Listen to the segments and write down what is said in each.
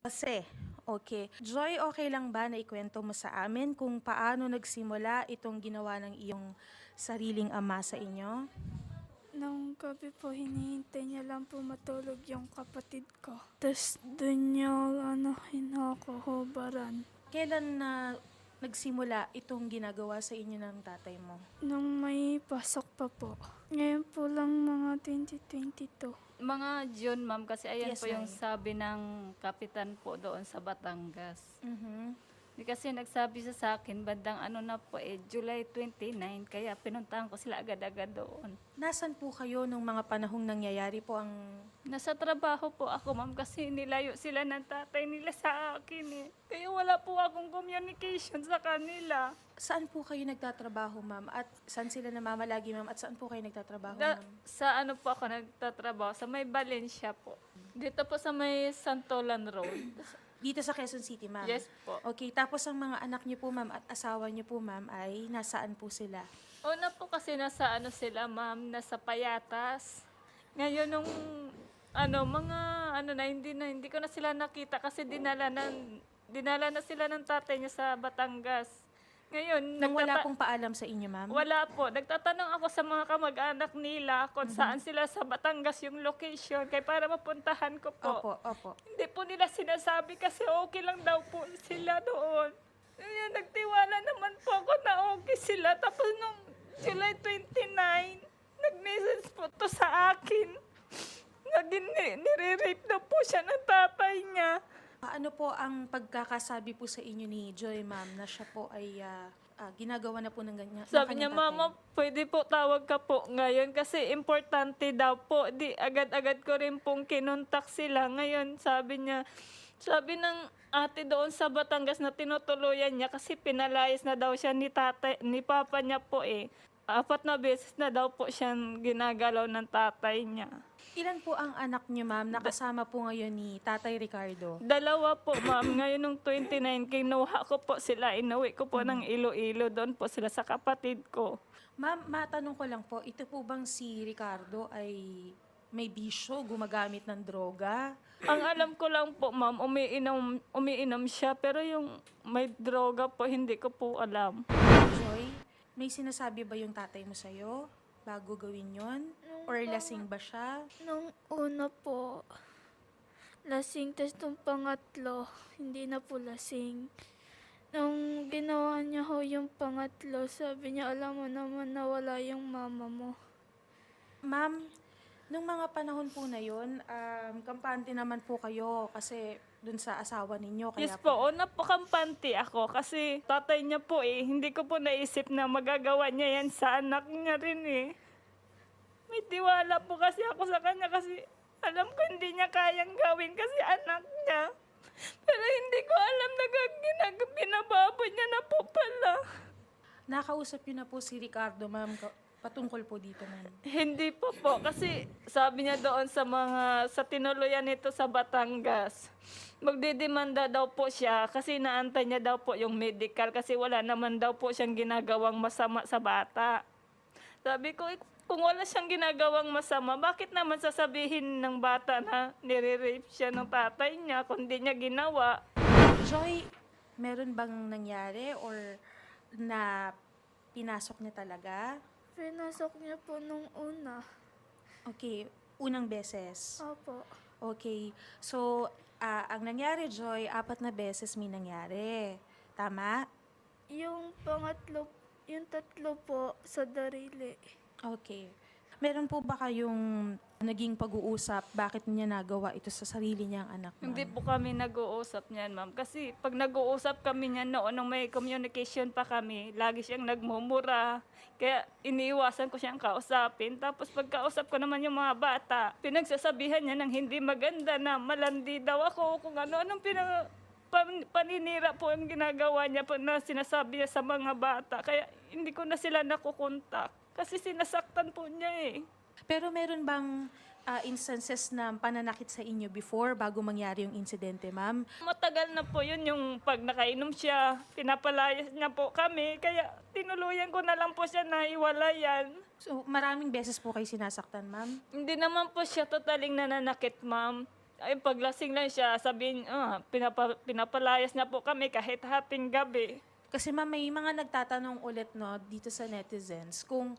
Kasi, okay. Joy, okay lang ba na ikwento mo sa amin kung paano nagsimula itong ginawa ng iyong sariling ama sa inyo? Nung gabi po, hinihintay niya lang po matulog yung kapatid ko. Tapos doon niya, hinakuhubaran. Kailan na nagsimula itong ginagawa sa inyo ng tatay mo? Nung may pasok pa po. Ngayon po lang mga 2022. Mga June, ma'am, kasi ayan Yes, po yung Nay. sabi ng kapitan po doon sa Batangas. Mhm. Kasi nagsabi siya sa akin, bandang July 29, kaya pinuntahan ko sila agad-agad doon. Nasaan po kayo nung mga panahong nangyayari po ang... Nasa trabaho po ako, ma'am, kasi nilayo sila ng tatay nila sa akin eh. Kaya wala po akong communication sa kanila. Saan po kayo nagtatrabaho, ma'am? At saan sila namamalagi, ma'am? At saan po kayo nagtatrabaho, ma'am? Sa ano po ako nagtatrabaho? Sa may Valencia po. Dito po sa may Santolan Road. Dito sa Quezon City, ma'am? Yes po. Okay, tapos ang mga anak niyo po, ma'am, at asawa niyo po, ma'am, ay nasaan po sila? Una po kasi nasa ano sila, ma'am, nasa Payatas. Ngayon nung hindi ko na sila nakita kasi dinala na sila ng tatay niya sa Batangas. Ngayon, Nang wala pong paalam sa inyo, ma'am? wala po. Nagtatanong ako sa mga kamag-anak nila kung saan sila sa Batangas yung location kaya para mapuntahan ko po. Opo, opo. Hindi po nila sinasabi kasi okay lang daw po sila doon. Kaya nagtiwala naman po ako na okay sila. Tapos nung July 29, nag-message po to sa akin. Nire-rape daw po siya ng tatay niya. Ano po ang pagkakasabi po sa inyo ni Joy, ma'am, na siya po ay ginagawa na po ng ganyan? ng Sabi niya, kanyang tatay? Mama, pwede po tawag ka po ngayon kasi importante daw po. Di agad-agad ko rin pong kinontak sila. Ngayon, sabi ng ate doon sa Batangas na tinutuluyan niya kasi pinalayas na daw siya ni papa niya po eh. 4 na beses na daw po siyang ginagalaw ng tatay niya. Ilan po ang anak niyo, ma'am, nakasama po ngayon ni Tatay Ricardo? 2 po, ma'am. Ngayon nung 29, kinuha ko po sila. Inuwi ko po ng Iloilo. Doon po sila sa kapatid ko. Ma'am, matanong ko lang po, ito po bang si Ricardo ay may bisyo, gumagamit ng droga? Ang alam ko lang po, ma'am, umiinom siya. Pero yung may droga po, hindi ko po alam. Joy, may sinasabi ba yung tatay mo sa'yo bago gawin yon? Or lasing ba siya? Nung una po, lasing. Tapos nung pangatlo, hindi na po lasing. Nung ginawa niya ho yung pangatlo, sabi niya, alam mo naman na wala yung mama mo. Ma'am, nung mga panahon po na yun, kampante naman po kayo kasi dun sa asawa ninyo. Kaya Yes po, una po kampante ako kasi tatay niya po eh. Hindi ko po naisip na magagawa niya yan sa anak niya rin eh. May tiwala po kasi ako sa kanya kasi alam ko hindi niya kayang gawin kasi anak niya. Pero hindi ko alam na binababoy niya na po pala. Nakausap niyo na po si Ricardo, ma'am, patungkol po dito, ma'am. Hindi po kasi sabi niya doon sa tinuluyan nito sa Batangas, magdidemanda daw po siya kasi naantay niya daw po yung medical kasi wala naman daw po siyang ginagawang masama sa bata. Sabi ko, kung wala siyang ginagawang masama, bakit naman sasabihin ng bata na nire-rape siya ng tatay niya kung di niya ginawa? Joy, meron bang nangyari or na pinasok niya talaga? Pinasok niya po nung una. Okay, unang beses. Opo. Okay, so ang nangyari, Joy, 4 na beses may nangyari. Tama? Yung pangatlo, yung tatlo po sa Darili. Okay. Meron po ba kayong naging pag-uusap bakit niya nagawa ito sa sarili niyang anak, ma'am? Hindi po kami nag-uusap niyan, ma'am. Kasi pag nag-uusap kami niyan noon, nung may communication pa kami, lagi siyang nagmumura. Kaya iniiwasan ko siyang kausapin. Tapos pagkausap ko naman yung mga bata, pinagsasabihan niya ng hindi maganda na malandi daw ako, kung ano-anong paninira po ang ginagawa niya po na sinasabi niya sa mga bata. Kaya hindi ko na sila nakukontak. Kasi sinasaktan po niya eh. Pero meron bang instances na pananakit sa inyo before bago mangyari yung insidente, ma'am? Matagal na po yun yung pag nakainom siya, pinapalayas niya po kami. Kaya tinuluyan ko na lang po siya na iwalayan. So, maraming beses po kayo sinasaktan, ma'am? Hindi naman po siya totaling nananakit, ma'am. Ay, paglasing lang siya, sabihin, pinapalayas niya po kami kahit hating gabi. Kasi ma'am, may mga nagtatanong ulit no, dito sa netizens kung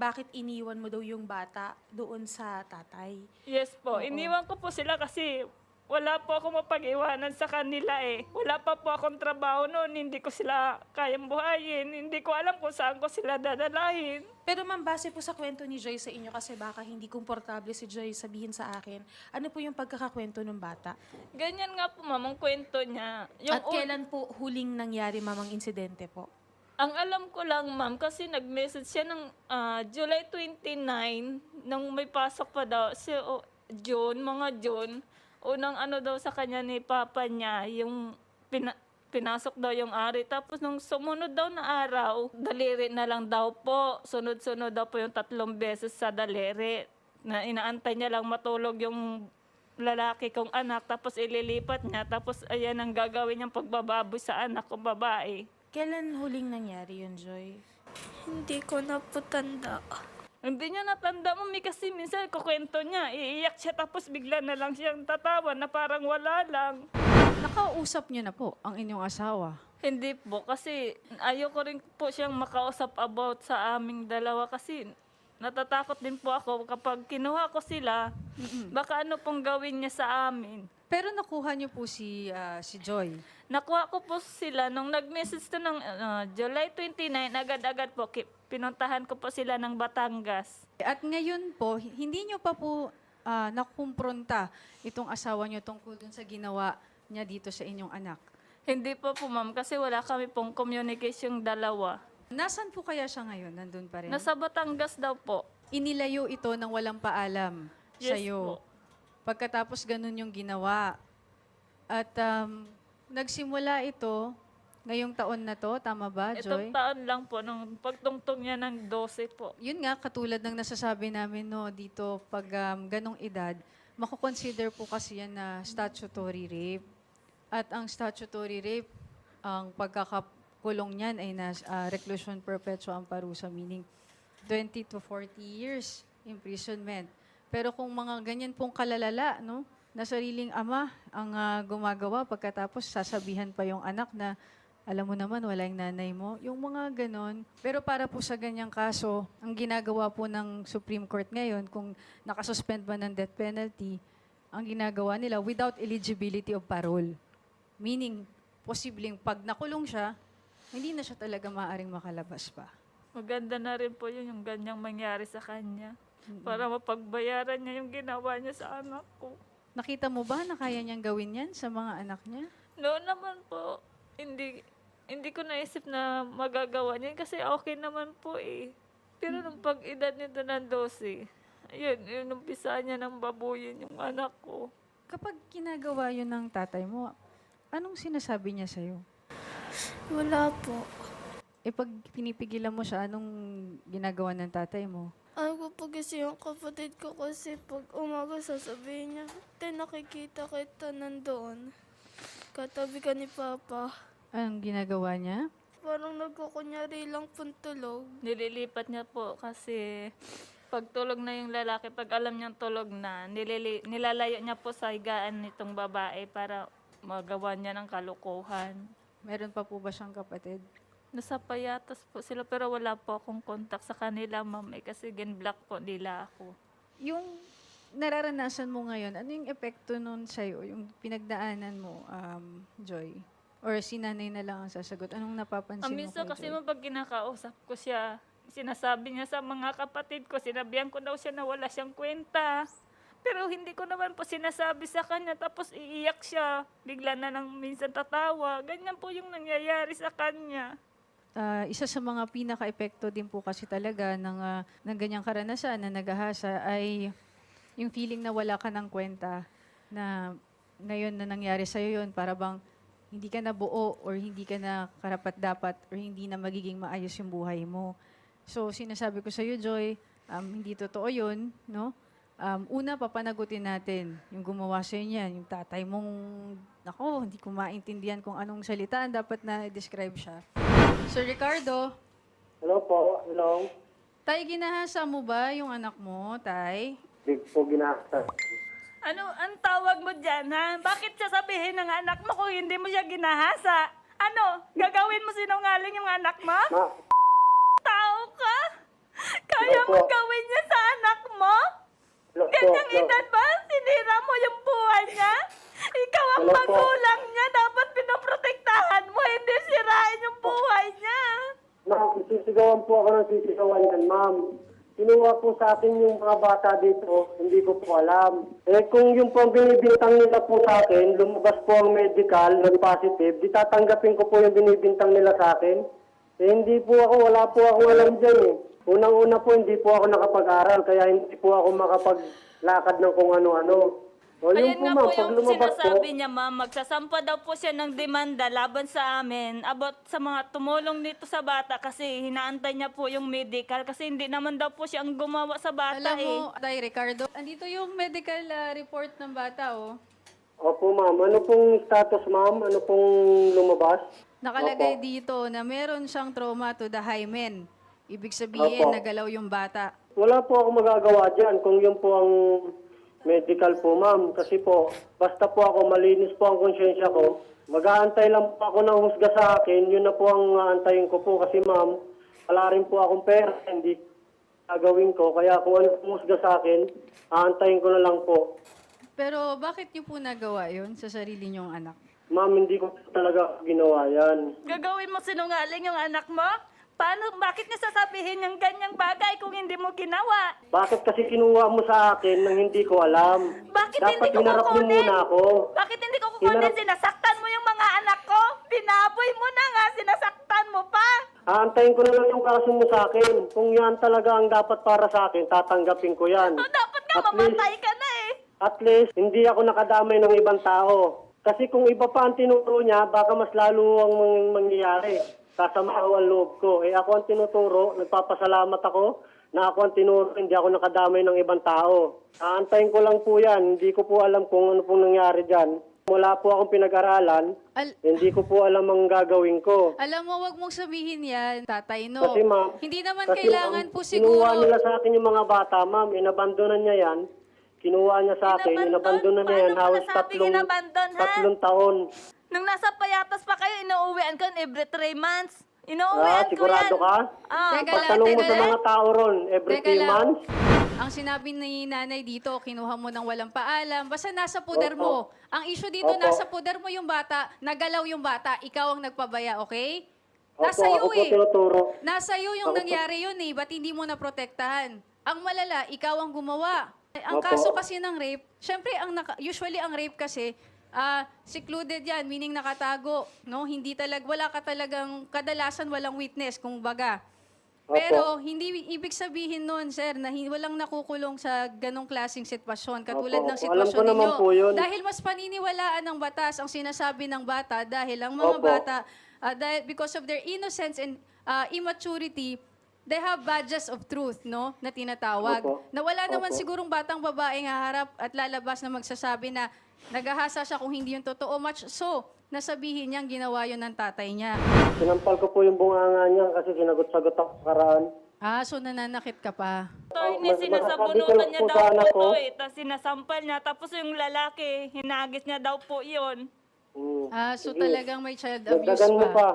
bakit iniwan mo daw yung bata doon sa tatay. Yes po, Oo. iniwan ko po sila kasi wala po ako mapag-iwanan sa kanila eh. Wala pa po akong trabaho noon, hindi ko sila kayang buhayin. Hindi ko alam kung saan ko sila dadalahin. Pero ma'am, base po sa kwento ni Joy sa inyo, kasi baka hindi komportable si Joy sabihin sa akin, ano po yung pagkakakwento ng bata? Ganyan nga po ma'am, ang kwento niya. At kailan po huling nangyari ma'am ang insidente po? Ang alam ko lang, ma'am, kasi nag-message siya ng July 29, nung may pasok pa daw, mga June, unang ano daw sa kanya ni Papa niya, yung pinasok daw yung ari. Tapos nung sumunod daw na araw, daliri na lang daw po. Sunod-sunod daw po yung 3 beses sa daliri. Na inaantay niya lang matulog yung lalaki kong anak, tapos ililipat niya. Tapos ayan ang gagawin niyang pagbababoy sa anak kong babae. Kailan huling nangyari yun, Joy? Hindi ko na po tanda. Hindi niya natanda, mami, kasi minsan kukwento niya, iiyak siya tapos bigla na lang siyang tatawa na parang wala lang. Nakausap niyo na po ang inyong asawa. Hindi po, kasi ayoko rin po siyang makausap about sa aming dalawa kasi natatakot din po ako kapag kinuha ko sila, baka ano pong gawin niya sa amin. Pero nakuha niyo po si Joy. Nakuha ko po sila nung nag-message to ng July 29, agad-agad po, pinuntahan ko po sila ng Batangas. At ngayon po, hindi niyo pa po nakumpronta itong asawa niyo tungkol dun sa ginawa niya dito sa inyong anak. Hindi po ma'am, kasi wala kami pong communication dalawa. Nasaan po kaya siya ngayon? Nandun pa rin? Nasa Batangas daw po. Inilayo ito ng walang paalam Yes sa'yo. po. Pagkatapos ganun yung ginawa. At nagsimula ito ngayong taon na to, tama ba, Joy? Itong taon lang po, nung pagtungtong niya ng 12 po. Yun nga, katulad ng nasasabi namin no, dito, pag ganong edad, makukonsider po kasi yan na statutory rape. At ang statutory rape, ang pagkakakulong niyan ay reclusion perpetua ang parusa, meaning 20 to 40 years imprisonment. Pero kung mga ganyan pong kalalala, no, na sariling ama ang gumagawa, pagkatapos sasabihan pa yung anak na, alam mo naman, wala yung nanay mo. Yung mga ganon. Pero para po sa ganyang kaso, ang ginagawa po ng Supreme Court ngayon, kung nakasuspend ba ng death penalty, ang ginagawa nila without eligibility of parole. Meaning, posibleng pag nakulong siya, hindi na siya talaga maaaring makalabas pa. Maganda na rin po yun, yung ganyang mangyari sa kanya. Para mapagbayaran niya yung ginawa niya sa anak ko. Nakita mo ba na kaya niyang gawin yan sa mga anak niya? Noon naman po, hindi ko naisip na magagawa niya kasi okay naman po eh. Pero nung pag-edad nito ng 12, yun umpisa niya nang babuyin yung anak ko. Kapag ginagawa yun ng tatay mo, anong sinasabi niya sa'yo? Wala po. Pag pinipigilan mo siya, anong ginagawa ng tatay mo? Ayaw ko po kasi yung kapatid ko kasi pag umaga sasabihin niya, "Te, nakikita kita nandoon. Katabi ka ni Papa." Anong ginagawa niya? Parang nagkukunyari lang pong tulog. Nililipat niya po kasi pag tulog na yung lalaki, pag alam niyang tulog na, nilalayo niya po sa higaan nitong babae para magawa niya ng kalukuhan. Meron pa po ba siyang kapatid? Nasa payatas po sila pero wala po akong contact sa kanila, ma'am, kasi gin-block po nila ako. Yung nararanasan mo ngayon, ano yung epekto nun sa'yo? Yung pinagdaanan mo, Joy? Or si nanay na lang ang sasagot? Anong napapansin mo Minsan kay kasi Joy? ma'am, pag kinakausap ko siya, sinasabi niya sa mga kapatid ko, sinabihan ko daw siya na wala siyang kwenta. Pero hindi ko naman po sinasabi sa kanya, tapos iiyak siya. Bigla na lang minsan tatawa. Ganyan po yung nangyayari sa kanya. Isa sa mga pinaka-epekto din po kasi talaga ng ganyang karanasan na naghahasa ay yung feeling na wala ka ng kwenta na ngayon na nangyari sa'yo yun, para bang hindi ka na buo or hindi ka na karapat-dapat or hindi na magiging maayos yung buhay mo. So, sinasabi ko sa'yo, Joy, hindi totoo yun, no? Una, papanagutin natin yung gumawa sa'yo niyan, yung tatay mong, hindi ko maintindihan kung anong salita ang dapat na describe siya. Sir Ricardo, Hello po, hello. tay, ginahasa mo ba yung anak mo, tay? Hindi po ginasa. Ano ang tawag mo dyan, ha? Bakit sasabihin ng anak mo kung hindi mo siya ginahasa? Ano? Gagawin mo sinungaling yung anak mo? Ma, Tao ka? Kaya Opo. mo gawin niya sa anak mo? hello po, Ganyang hello. edad ba? Sinira mo yung buhay niya? Ikaw ang Hello po. magulang niya. Dapat pinoprotektahan mo, hindi sirain yung buhay niya. Ma'am, sisigawan po ako ng sisigawan yan, ma'am. Kinuha po sa akin yung mga bata dito, hindi ko po alam. Eh kung yung po ang binibintang nila po sa akin, lumabas po ang medical, non-positive, di tatanggapin ko po yung binibintang nila sa akin. Eh hindi po ako, wala po akong alam dyan eh. Unang-una po, hindi po ako nakapag-aral, kaya hindi po ako makapaglakad ng kung ano-ano. O yun Ayan po nga ma'am, po pag yung lumabas po, sinasabi niya, ma'am. Magsasampa daw po siya ng demanda laban sa amin about sa mga tumulong dito sa bata kasi hinaantay niya po yung medical kasi hindi naman daw po siya ang gumawa sa bata Alam mo, eh. Tay Ricardo, andito yung medical report ng bata, oh. opo ma'am, ano pong status ma'am? Ano pong lumabas? Nakalagay Opo. dito na meron siyang trauma to the hymen. Ibig sabihin, Opo. nagalaw yung bata. Wala po ako magagawa dyan kung yun po ang medical po, ma'am. Kasi po, basta po ako malinis po ang konsyensya ko, mag-aantay lang po ako ng husga sa akin, yun na po ang aantayin ko po. Kasi ma'am, wala rin po akong pera, hindi gagawin ko. Kaya kung ano pong husga sa akin, aantayin ko na lang po. Pero bakit niyo po nagawa yun sa sarili niyong anak? Ma'am, hindi ko po talaga ginawa yan. Gagawin mo sinungaling yung anak mo? Paano, bakit niya sasabihin yung ganyang bagay kung hindi mo ginawa? Bakit kasi kinuha mo sa akin nang hindi ko alam? Bakit Dapat hindi ko hinarap mo kukunin? muna ako. Bakit hindi ko kukunin? Hinarap- Sinasaktan mo yung mga anak ko? Binaboy mo na nga, sinasaktan mo pa? Aantayin ko na lang yung kaso mo sa akin. Kung yan talaga ang dapat para sa akin, tatanggapin ko yan. O, dapat nga At mamatay ka na eh. At least, hindi ako nakadamay ng ibang tao. Kasi kung iba pa ang tinuturo niya, baka mas lalo ang mangyayari. Kasama ang loob ko. Eh ako ang tinuturo, nagpapasalamat ako na ako ang tinuro, hindi ako nakadamay ng ibang tao. Aantayin ko lang po yan. Hindi ko po alam kung ano pong nangyari dyan. Wala po akong pinag-aralan. Hindi ko po alam ang gagawin ko. Alam mo, wag mong sabihin yan, tatay, no? Kasi ma'am, Hindi naman kasi, kailangan ma'am, po Kinuha siguro. nila sa akin yung mga bata, ma'am. Inabandonan niya yan. Kinuha niya sa akin. Inabandonan niya yan. Paano mo Halos nasabing inabandon, ha? 3 taon. Nung nasa payatas pa kayo, inuuwian ka every 3 months. Inuuwian ko yan. Sigurado ka? Ah, Teka lang, Pagtanong mo teka sa lang. mga tao ron, every Teka 3 lang. months. Ang sinabi ni nanay dito, kinuha mo ng walang paalam. Basta nasa puder Opo. mo. Ang issue dito, Opo. nasa puder mo yung bata, nagalaw yung bata, ikaw ang nagpabaya, okay? Opo, Nasa iyo ako po eh. tinuturo. Nasa iyo yung Ako po. nangyari yun eh. Ba't hindi mo naprotektahan? Ang malala, ikaw ang gumawa. Ang Opo. kaso kasi ng rape, syempre, usually ang rape kasi, secluded yan, meaning nakatago. No? Hindi wala ka talagang, kadalasan walang witness, kung baga. Opo. Pero hindi ibig sabihin nun, sir, na walang nakukulong sa ganong klaseng sitwasyon. Katulad Opo, ng opo. sitwasyon Alam ko naman ninyo. po yun. Dahil mas paniniwalaan ng batas ang sinasabi ng bata dahil ang mga Opo. bata, because of their innocence and immaturity, they have badges of truth, no, na tinatawag. Opo. Na wala naman Opo. sigurong batang babaeng haharap at lalabas na magsasabi na naghahasa siya kung hindi yung totoo. Much so, nasabihin niyang ginawa yun ng tatay niya. Sinampal ko po yung bunganga niya kasi sinagot-sagot ako karaan. So nananakit ka pa. Attorney, Masasabi ko sinasabunutan lang niya po daw sa anak po ko. to eh. Tapos sinasampal niya. Tapos yung lalaki, hinagis niya daw po yun. So Sige. talagang may child abuse Dagdagan mo pa. pa.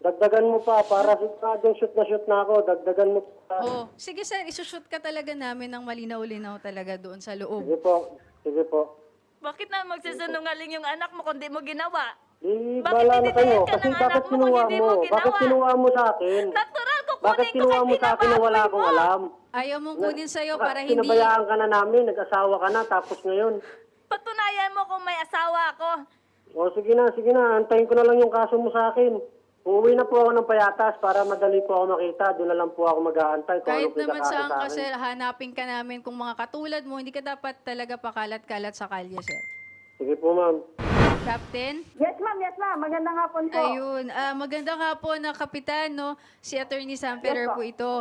Dagdagan mo pa para siguradong shoot na ako. Dagdagan mo pa. Oh, sige sir, isushoot ka talaga namin ng malinaw-linaw talaga doon sa loob. Sige po. Sige po. Bakit na magsisinungaling yung anak mo kung di mo ginawa? Di, Bakit bala na hindi kayo. ka ng Kasi anak bakit mo kung kinuha hindi mo? mo Bakit ginawa? kinuha mo sa akin? Natural, Bakit kukunin ko kinuha kahit mo sa akin na wala binababoy akong mo. alam? Ayaw mong kunin sa'yo para Bakit hindi... Pinabayaan ka na namin, nag-asawa ka na, tapos ngayon. Patunayan mo kung may asawa ako. O sige na, antayin ko na lang yung kaso mo sa akin. Uuwi na po ako ng payatas para madali po ako makita. Doon na lang po ako mag-aantay kung Kahit anong naman pinakaso saan sa akin. kasi hanapin ka namin kung mga katulad mo, hindi ka dapat talaga pakalat-kalat sa kalye, sir. Sige po, ma'am. Captain? Yes, ma'am. Magandang hapon po. Ayun. Maganda nga po na kapitan, no? Si Attorney Samperer Yes, po. po ito.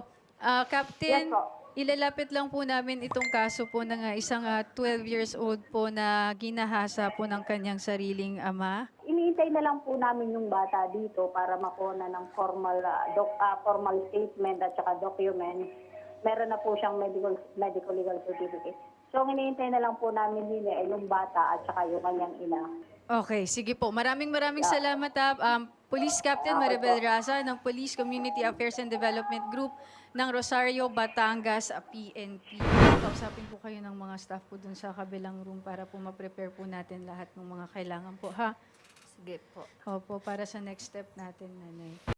Captain, Yes, po. ilalapit lang po namin itong kaso po ng isang 12 years old po na ginahasa po ng kanyang sariling ama. Iniintay na lang po namin yung bata dito para makuha na ng formal formal statement at saka document. Meron na po siyang medical legal certificate. So, ang hinihintay na lang po namin nila ay yung bata at saka yung kanyang ina. Okay, sige po. Maraming salamat Police Captain Maribel Raza ng Police Community Affairs and Development Group ng Rosario, Batangas, PNP. Kausapin po kayo ng mga staff po dun sa kabilang room para po ma-prepare po natin lahat ng mga kailangan po, ha? Sige po. Opo, para sa next step natin, nanay.